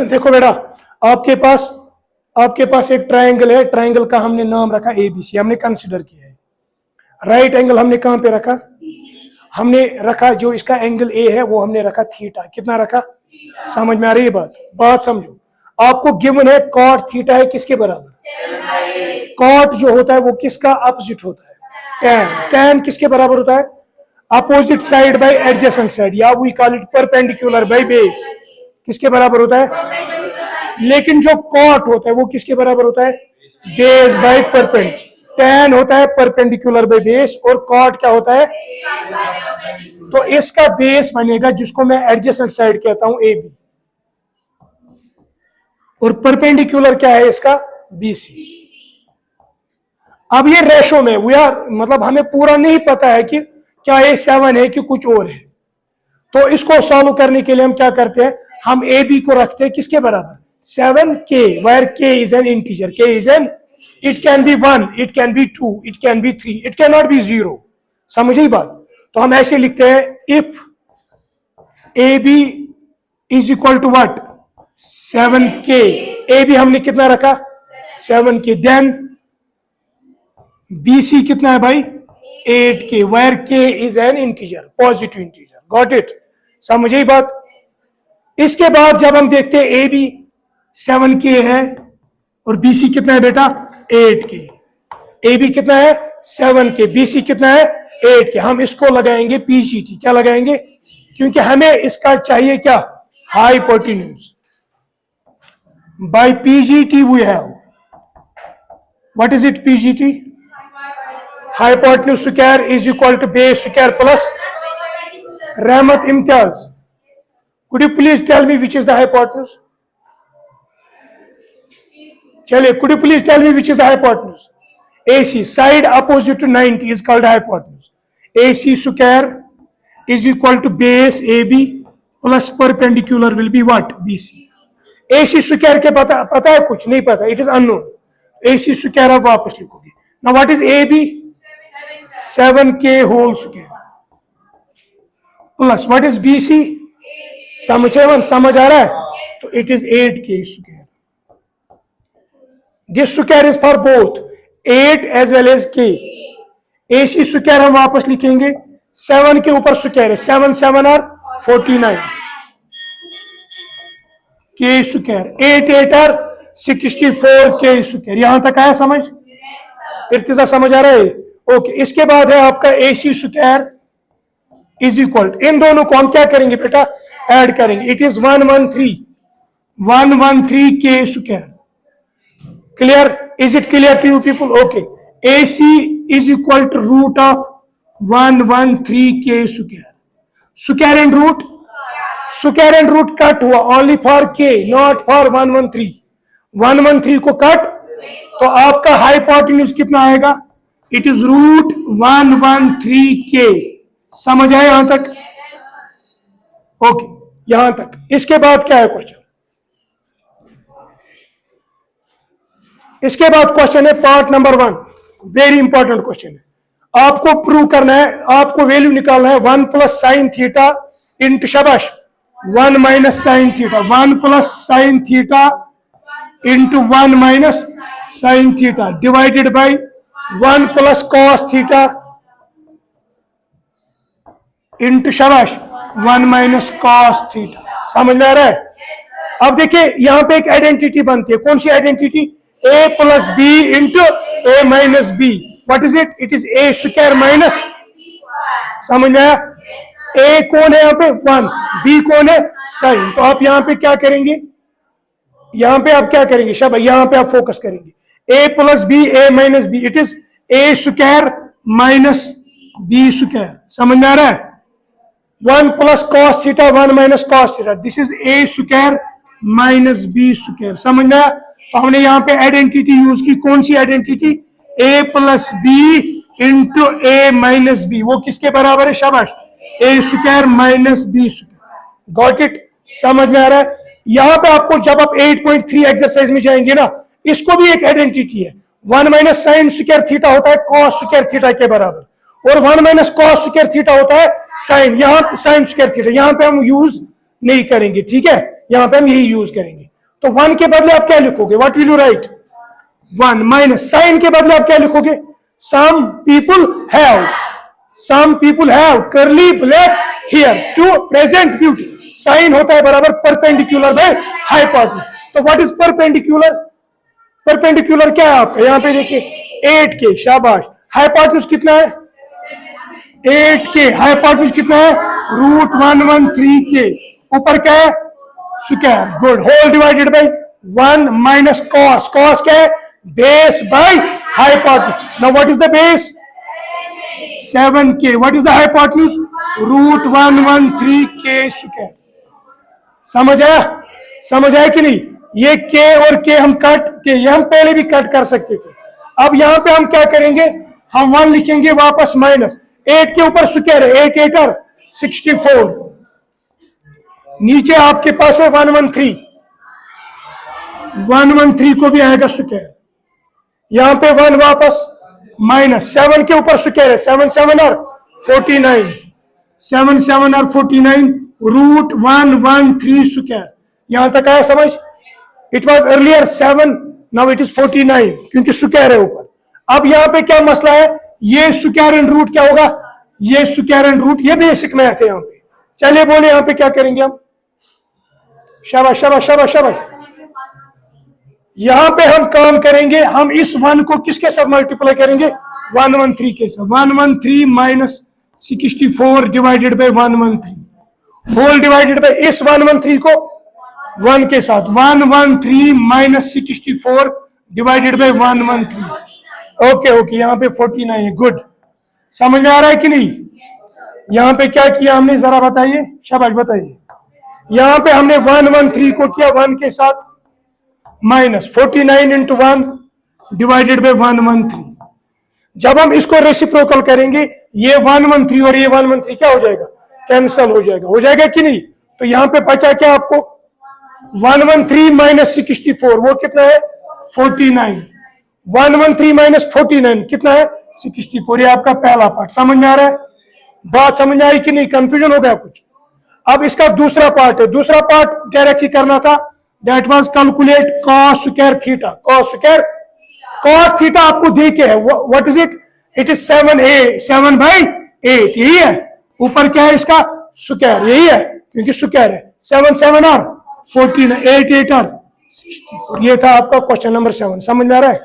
देखो बेटा, आपके पास एक ट्रायंगल है, ट्रायंगल का हमने नाम रखा ABC, हमने कंसिडर किया है। राइट एंगल हमने कहां पे रखा? हमने रखा जो इसका एंगल A है वो हमने रखा थीटा। कितना रखा? समझ में आ रही है बात समझो। आपको गिवन है कॉट थीटा है किसके बराबर? कॉट जो होता है वो किसका अपोजिट होता है? टैन। टैन किसके बराबर होता है? Opposite side by adjacent side, या we call it perpendicular by base. किसके बराबर होता है? लेकिन जो कॉट होता है वो किसके बराबर होता है? Base by perpendicular. टैन होता है परपेंडिकुलर बाय बेस और कॉट क्या होता है? तो इसका बेस बनेगा जिसको मैं एडजेसेंट साइड कहता हूं AB, और परपेंडिकुलर क्या है इसका? BC। अब ये रेशो में मतलब हमें पूरा नहीं पता है कि क्या ये 7 है कि कुछ और है, तो इसको सॉल्व करने के लिए हम क्या करते हैं, हम AB को रखते हैं किसके बराबर? 7K, where K is an integer, K is an, it can be 1, it can be 2, it can be 3, it cannot be 0। समझी बात? तो हम ऐसे लिखते हैं, if AB is equal to what? 7K। AB हमने कितना रखा? 7K। देन BC कितना है भाई? 8K, where K is an integer, positive integer। Got it? समझी बात? इसके बाद जब हम देखते हैं AB 7K है और BC कितना है बेटा? 8K। AB कितना है? 7K, BC कितना है? 8K। हम इसको लगाएंगे PGT। क्या लगाएंगे? क्योंकि हमें इसका चाहिए क्या? Hypotenuse. By PGT we have, what is it PGT? Hypotenuse square is equal to base square plus Rahmat Imtiaz, could you please tell me which is the hypotenuse? चलिए, could you please tell me which is the hypotenuse? AC, side opposite to 90 is called hypotenuse। AC square is equal to base AB plus perpendicular will be what? BC। AC square के पता है कुछ? नहीं पता, it is unknown। AC square आप वापस लिखोगे। Now what is AB? 7K whole square plus what is BC? समझ आ रहा है? तो it is 8K square। This square is for both 8 as well as K। AC square हम वापस लिखेंगे, 7 के ऊपर square है, 7 7 और 49, K square, 8 8 और 64 K square। यहां तक आया समझ? इर्तिजा समझ आ रहा है? ओके। इसके बाद है आपका AC स्क्वायर इज इक्वल, इन दोनों को हम क्या करेंगे बेटा? ऐड करेंगे। It is 113 K square. Clear? Is it clear to you people? Okay. AC is equal to root of 113 K square. Square and root cut हुआ only for K, not for 113। 113 को कट, तो आपका hypotenuse कितना आएगा? It is root 113K। समझ आए यहां तक? ओके, यहां तक। इसके बाद क्या है क्वेश्चन? इसके बाद क्वेश्चन है part number 1, very important question है। आपको प्रूव करना है, आपको वैल्यू निकालना है 1 प्लस साइन थीटा इंटू, शाबाश, 1 minus sine theta, 1 plus sine theta into 1 minus sine theta divided by 1 plus cos theta into, शाबाश, 1 माइनस कॉस थीटा। समझ में आ रहा है? अब देखिए यहां पे एक आइडेंटिटी बनती है। कौन सी identity? A plus B into A minus B। What is it? It is A square minus, समझ में आया? A कौन है यहाँ पे? 1, B कौन है? साइन। तो आप यहाँ पे क्या करेंगे? यहां पे आप क्या करेंगे? शाबाश, यहां पे आप फोकस करेंगे। A plus B, A minus B, it is A square minus B square. समझ में आ रहा है? 1 plus cos theta, 1 minus cos theta, this is A square minus B square. समझ में आया? तो हमने यहाँ पे आइडेंटिटी यूज की। कौन सी identity? A plus B into A minus B। वो किसके बराबर है? शाबाश, A square minus B square. Got it? समझ में आ रहा है? यहां पे आपको जब आप 8.3 एक्सरसाइज में जाएंगे ना, इसको भी एक आइडेंटिटी है। 1 माइनस साइन स्क्वायर थीटा होता है कॉस स्क्वायर थीटा के बराबर, और 1 माइनस कॉस स्क्वायर थीटा होता है साइन, यहां साइन स्क्वायर थीटा। यहां पे हम यूज नहीं करेंगे, ठीक है? यहां पे हम यही यूज करेंगे। तो 1 के बदले आप क्या लिखोगे? What will you write? 1 minus sign के बदले आप क्या लिखोगे? Some people have curly black hair to present beauty. Sine होता है बराबर परपेंडिकुलर बाय हाइपोटेन्यूज। तो व्हाट इज परपेंडिकुलर? परपेंडिकुलर क्या है आपका? यहां पे देखिए 8k, शाबाश। हाइपोटेन्यूज कितना है? 8k। हाइपोटेन्यूज कितना है? √113k। ऊपर क्या है? Square. Good. Whole divided by 1 minus cos. Cos क्या है? Base by hypotenuse. Now what is the base? 7k। What is the hypotenuse? √113k square. समझ आया? समझ आया कि नहीं? ये k और k हम कट के, ये हम पहले भी कट कर सकते थे। अब यहां पे हम क्या करेंगे? हम 1 लिखेंगे वापस माइनस 8 के ऊपर स्क्वायर है। 8 8 और 64। नीचे आपके पास है 113। 113 को भी आएगा स्क्वायर। यहां पे 1 वापस माइनस 7 के ऊपर स्क्वायर है। 7 7 और 49। 7 7 और 49 √113 स्क्वायर। यहां तक आया समझ? It was earlier 7, now it is 49 क्योंकि स्क्वायर है ऊपर। अब यहां पे क्या मसला है? ये स्क्वायर एंड रूट क्या होगा? ये स्क्वायर एंड रूट, ये बेसिक मैथ है यहां पे। चलिए बोले यहां पे क्या करेंगे हम? शाबाश शाबाश शाबाश शाबाश। यहां पे हम काम करेंगे, हम इस 1 को किसके साथ मल्टीप्लाई करेंगे? 113 के साथ। 113 minus 64 divided by 113 whole divided by इस 113 को 1 के साथ। 113 minus 64 divided by 113। Okay okay, यहां पे 49 है। गुड। समझ में आ रहा है कि नहीं? यहां पे क्या किया हमने, जरा बताइए। शाबाश बताइए। यहां पे हमने 113 को किया 1 के साथ माइनस 49 इंटू 1 डिवाइडेड बाय 113। जब हम इसको रेसिप्रोकल करेंगे, ये 113 और ये 113 क्या हो जाएगा? कैंसल हो जाएगा। हो जाएगा कि नहीं? तो यहां पे बचा क्या आपको? 113 माइनस 64 वो कितना है? 49। 113 माइनस 49 कितना है? 64। ये आपका पहला पार्ट। समझ में आ रहा है? बात समझ में आई कि नहीं? कंफ्यूजन हो गया कुछ? अब इसका दूसरा पार्ट है। दूसरा पार्ट डायरेक्टली करना था। That was calculate cos square theta. Cos square cos theta आपको दे के है। What is it? It is 7/8। यही है। ऊपर क्या है इसका? स्क्वायर। यही है क्योंकि स्क्वायर है। 7 7 और 14, 8 8 और 64। ये था आपका क्वेश्चन नंबर 7। समझ में आ रहा है?